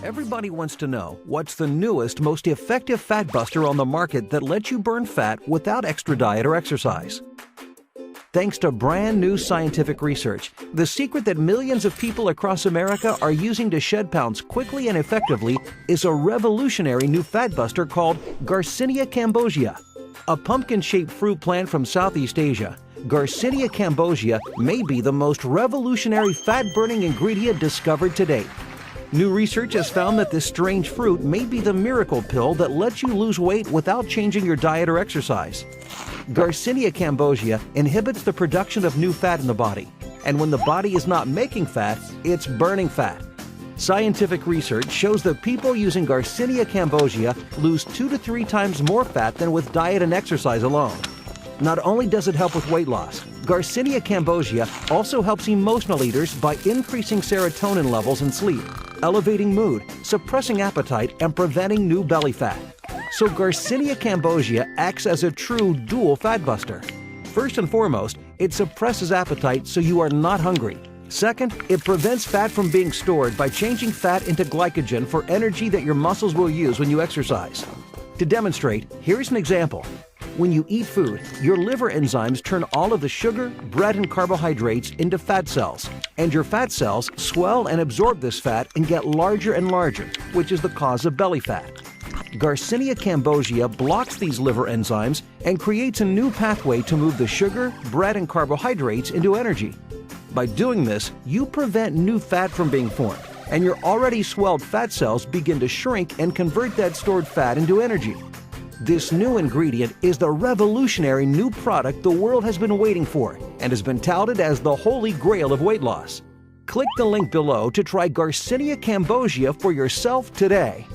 Everybody wants to know what's the newest, most effective fat buster on the market that lets you burn fat without extra diet or exercise. Thanks to brand new scientific research, the secret that millions of people across America are using to shed pounds quickly and effectively is a revolutionary new fat buster called Garcinia cambogia. A pumpkin-shaped fruit plant from Southeast Asia, Garcinia cambogia may be the most revolutionary fat-burning ingredient discovered to date. New research has found that this strange fruit may be the miracle pill that lets you lose weight without changing your diet or exercise. Garcinia cambogia inhibits the production of new fat in the body, and when the body is not making fat, it's burning fat. Scientific research shows that people using Garcinia cambogia lose 2 to 3 times more fat than with diet and exercise alone. Not only does it help with weight loss, Garcinia cambogia also helps emotional eaters by increasing serotonin levels in sleep, elevating mood, suppressing appetite, and preventing new belly fat. So Garcinia cambogia acts as a true dual fat buster. First and foremost, it suppresses appetite so you are not hungry. Second, it prevents fat from being stored by changing fat into glycogen for energy that your muscles will use when you exercise. To demonstrate, here's an example. When you eat food, your liver enzymes turn all of the sugar, bread, and carbohydrates into fat cells, and your fat cells swell and absorb this fat and get larger and larger, which is the cause of belly fat. Garcinia cambogia blocks these liver enzymes and creates a new pathway to move the sugar, bread, and carbohydrates into energy. By doing this, you prevent new fat from being formed, and your already swelled fat cells begin to shrink and convert that stored fat into energy. This new ingredient is the revolutionary new product the world has been waiting for and has been touted as the holy grail of weight loss. Click the link below to try Garcinia cambogia for yourself today.